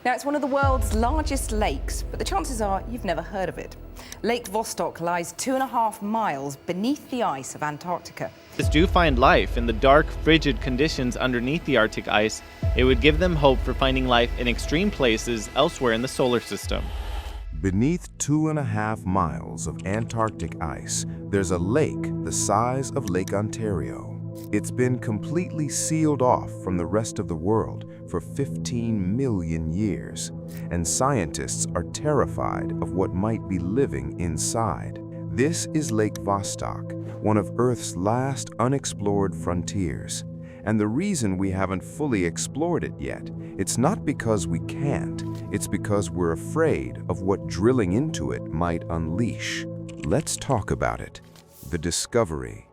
Now, it's one of the world's largest lakes, but the chances are you've never heard of it. Lake Vostok lies 2.5 miles beneath the ice of Antarctica. Scientists do find life in the dark, frigid conditions underneath the Arctic ice. It would give them hope for finding life in extreme places elsewhere in the solar system. Beneath 2.5 miles of Antarctic ice, there's a lake the size of Lake Ontario. It's been completely sealed off from the rest of the world for 15 million years, and scientists are terrified of what might be living inside. This is Lake Vostok, one of Earth's last unexplored frontiers. And the reason we haven't fully explored it yet, it's not because we can't, it's because we're afraid of what drilling into it might unleash. Let's talk about it. The discovery.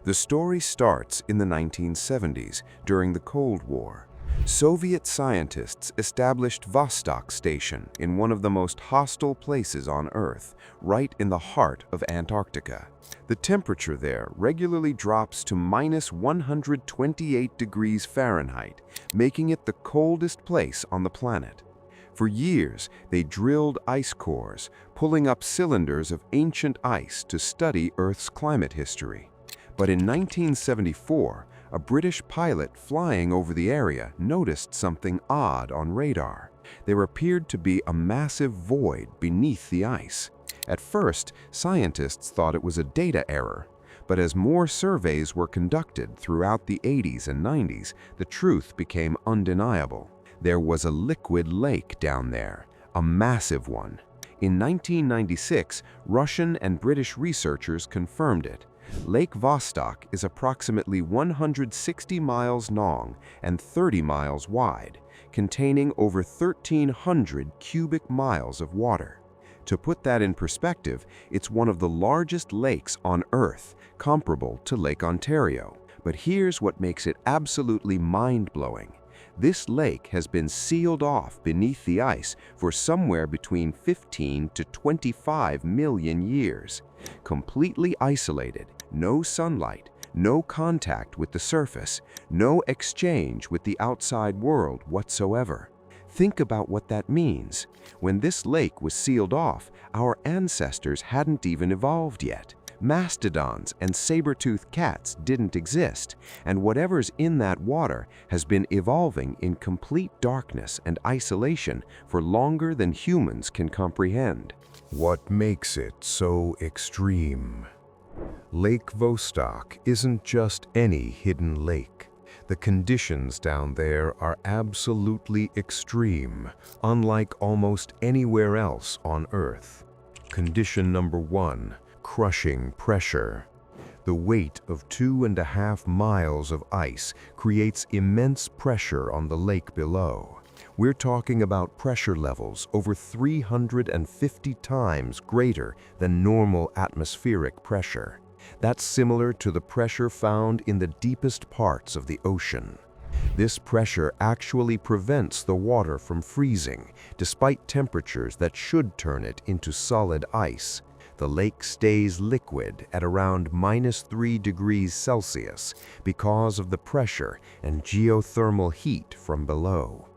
The story starts in the 1970s, during the Cold War. Soviet scientists established Vostok Station in one of the most hostile places on Earth, right in the heart of Antarctica. The temperature there regularly drops to -128 degrees Fahrenheit, making it the coldest place on the planet. For years, they drilled ice cores, pulling up cylinders of ancient ice to study Earth's climate history. But in 1974, a British pilot flying over the area noticed something odd on radar. There appeared to be a massive void beneath the ice. At first, scientists thought it was a data error, but as more surveys were conducted throughout the 80s and 90s, the truth became undeniable. There was a liquid lake down there, a massive one. In 1996, Russian and British researchers confirmed it. Lake Vostok is approximately 160 miles long and 30 miles wide, containing over 1,300 cubic miles of water. To put that in perspective, it's one of the largest lakes on Earth, comparable to Lake Ontario. But here's what makes it absolutely mind-blowing. This lake has been sealed off beneath the ice for somewhere between 15 to 25 million years. Completely isolated, no sunlight, no contact with the surface, no exchange with the outside world whatsoever. Think about what that means. When this lake was sealed off, our ancestors hadn't even evolved yet. Mastodons and saber-toothed cats didn't exist, and whatever's in that water has been evolving in complete darkness and isolation for longer than humans can comprehend. What makes it so extreme? Lake Vostok isn't just any hidden lake. The conditions down there are absolutely extreme, unlike almost anywhere else on Earth. Condition number 1. Crushing pressure. The weight of 2.5 miles of ice creates immense pressure on the lake below. We're talking about pressure levels over 350 times greater than normal atmospheric pressure. That's similar to the pressure found in the deepest parts of the ocean. This pressure actually prevents the water from freezing, despite temperatures that should turn it into solid ice. The lake stays liquid at around -3 degrees Celsius because of the pressure and geothermal heat from below.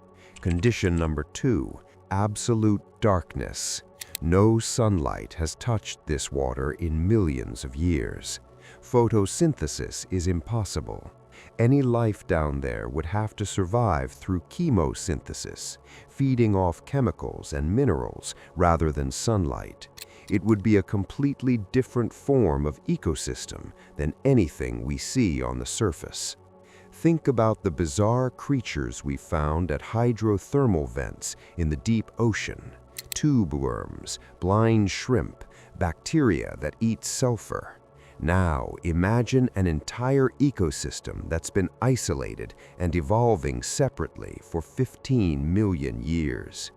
Condition number 2, absolute darkness. No sunlight has touched this water in millions of years. Photosynthesis is impossible. Any life down there would have to survive through chemosynthesis, feeding off chemicals and minerals rather than sunlight. It would be a completely different form of ecosystem than anything we see on the surface. Think about the bizarre creatures we found at hydrothermal vents in the deep ocean. Tube worms, blind shrimp, bacteria that eat sulfur. Now imagine an entire ecosystem that's been isolated and evolving separately for 15 million years.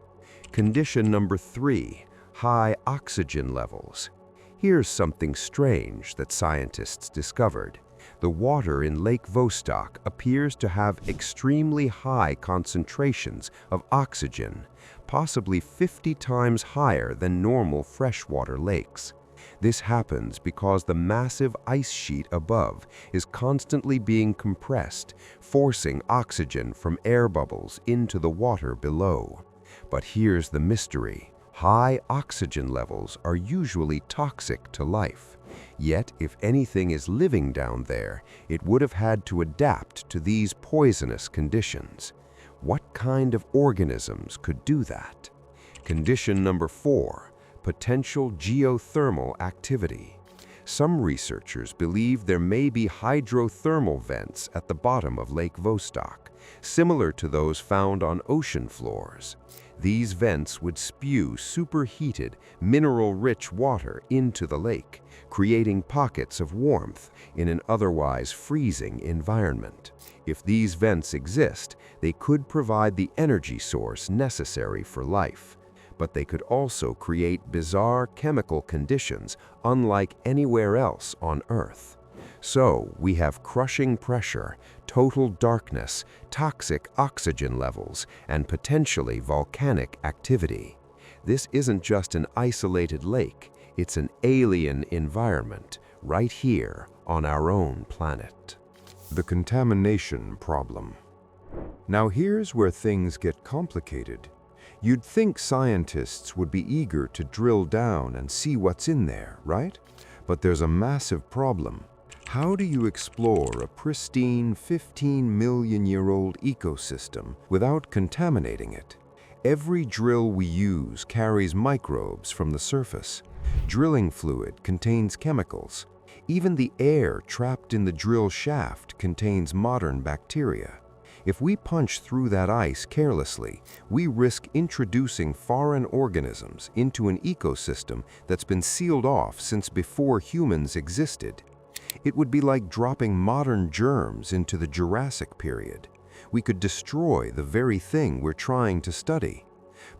Condition number 3. High oxygen levels. Here's something strange that scientists discovered. The water in Lake Vostok appears to have extremely high concentrations of oxygen, possibly 50 times higher than normal freshwater lakes. This happens because the massive ice sheet above is constantly being compressed, forcing oxygen from air bubbles into the water below. But here's the mystery. High oxygen levels are usually toxic to life. Yet, if anything is living down there, it would have had to adapt to these poisonous conditions. What kind of organisms could do that? Condition number 4, potential geothermal activity. Some researchers believe there may be hydrothermal vents at the bottom of Lake Vostok, similar to those found on ocean floors. These vents would spew superheated, mineral-rich water into the lake, creating pockets of warmth in an otherwise freezing environment. If these vents exist, they could provide the energy source necessary for life. But they could also create bizarre chemical conditions unlike anywhere else on Earth. So we have crushing pressure, total darkness, toxic oxygen levels, and potentially volcanic activity. This isn't just an isolated lake, it's an alien environment right here on our own planet. The contamination problem. Now here's where things get complicated. You'd think scientists would be eager to drill down and see what's in there, right? But there's a massive problem. How do you explore a pristine 15-million-year-old ecosystem without contaminating it? Every drill we use carries microbes from the surface. Drilling fluid contains chemicals. Even the air trapped in the drill shaft contains modern bacteria. If we punch through that ice carelessly, we risk introducing foreign organisms into an ecosystem that's been sealed off since before humans existed. It would be like dropping modern germs into the Jurassic period. We could destroy the very thing we're trying to study.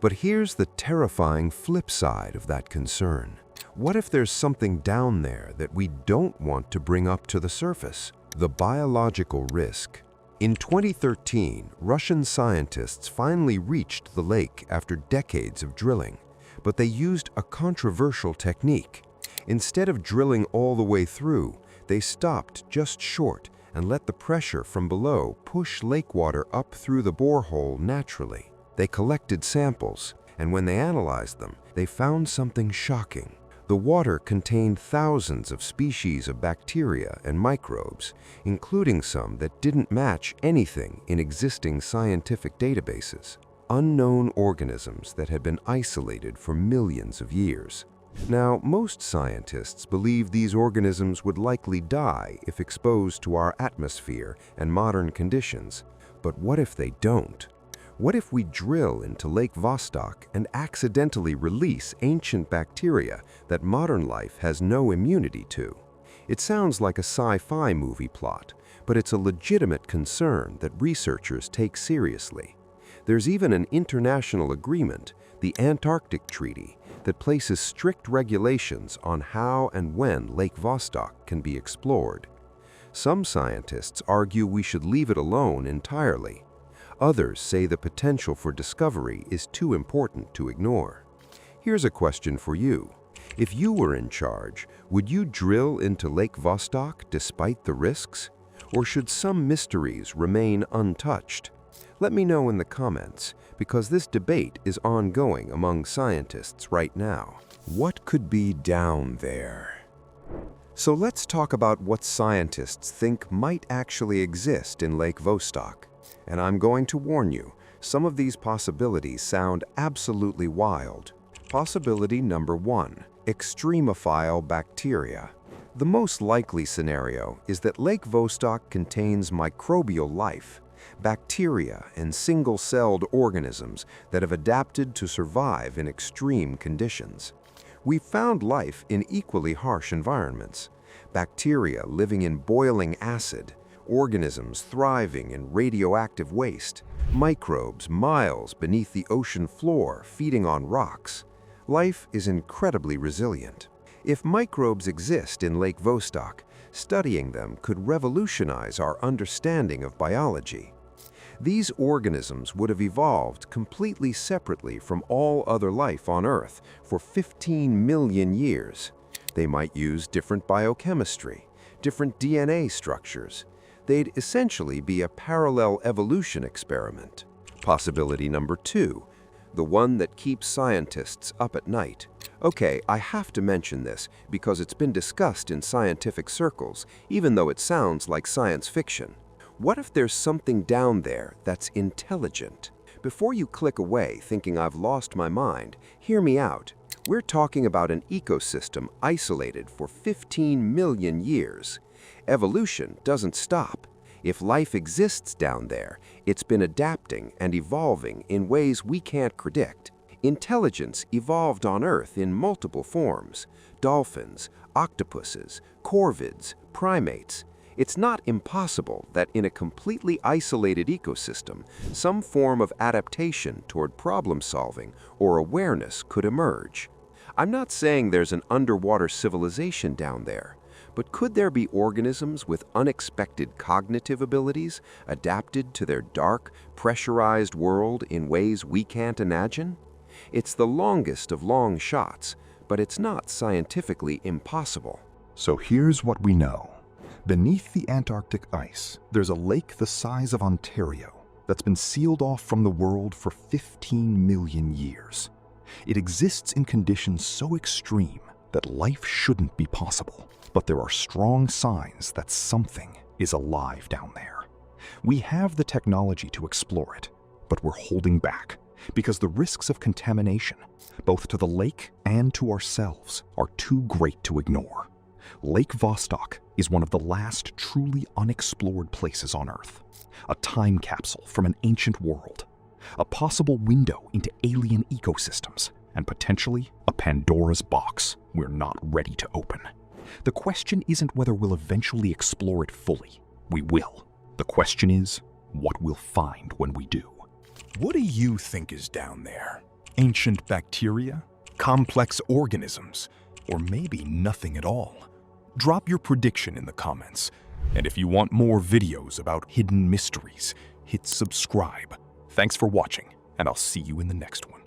But here's the terrifying flip side of that concern. What if there's something down there that we don't want to bring up to the surface? The biological risk. In 2013, Russian scientists finally reached the lake after decades of drilling, but they used a controversial technique. Instead of drilling all the way through, they stopped just short and let the pressure from below push lake water up through the borehole naturally. They collected samples, and when they analyzed them, they found something shocking. The water contained thousands of species of bacteria and microbes, including some that didn't match anything in existing scientific databases. Unknown organisms that had been isolated for millions of years. Now, most scientists believe these organisms would likely die if exposed to our atmosphere and modern conditions. But what if they don't? What if we drill into Lake Vostok and accidentally release ancient bacteria that modern life has no immunity to? It sounds like a sci-fi movie plot, but it's a legitimate concern that researchers take seriously. There's even an international agreement, the Antarctic Treaty, that places strict regulations on how and when Lake Vostok can be explored. Some scientists argue we should leave it alone entirely. Others say the potential for discovery is too important to ignore. Here's a question for you. If you were in charge, would you drill into Lake Vostok despite the risks? Or should some mysteries remain untouched? Let me know in the comments, because this debate is ongoing among scientists right now. What could be down there? So let's talk about what scientists think might actually exist in Lake Vostok. And I'm going to warn you, some of these possibilities sound absolutely wild. Possibility number 1, extremophile bacteria. The most likely scenario is that Lake Vostok contains microbial life, bacteria and single-celled organisms that have adapted to survive in extreme conditions. We've found life in equally harsh environments. Bacteria living in boiling acid, organisms thriving in radioactive waste, microbes miles beneath the ocean floor feeding on rocks. Life is incredibly resilient. If microbes exist in Lake Vostok, studying them could revolutionize our understanding of biology. These organisms would have evolved completely separately from all other life on Earth for 15 million years. They might use different biochemistry, different DNA structures. They'd essentially be a parallel evolution experiment. Possibility number 2, the one that keeps scientists up at night. Okay, I have to mention this because it's been discussed in scientific circles, even though it sounds like science fiction. What if there's something down there that's intelligent? Before you click away thinking I've lost my mind, hear me out. We're talking about an ecosystem isolated for 15 million years. Evolution doesn't stop. If life exists down there, it's been adapting and evolving in ways we can't predict. Intelligence evolved on Earth in multiple forms: dolphins, octopuses, corvids, primates. It's not impossible that in a completely isolated ecosystem, some form of adaptation toward problem solving or awareness could emerge. I'm not saying there's an underwater civilization down there, but could there be organisms with unexpected cognitive abilities adapted to their dark, pressurized world in ways we can't imagine? It's the longest of long shots, but it's not scientifically impossible. So here's what we know. Beneath the Antarctic ice, there's a lake the size of Ontario that's been sealed off from the world for 15 million years. It exists in conditions so extreme that life shouldn't be possible. But there are strong signs that something is alive down there. We have the technology to explore it, but we're holding back because the risks of contamination, both to the lake and to ourselves, are too great to ignore. Lake Vostok is one of the last truly unexplored places on Earth. A time capsule from an ancient world. A possible window into alien ecosystems, and potentially a Pandora's box we're not ready to open. The question isn't whether we'll eventually explore it fully. We will. The question is what we'll find when we do. What do you think is down there? Ancient bacteria? Complex organisms? Or maybe nothing at all? Drop your prediction in the comments. And if you want more videos about hidden mysteries, hit subscribe. Thanks for watching, and I'll see you in the next one.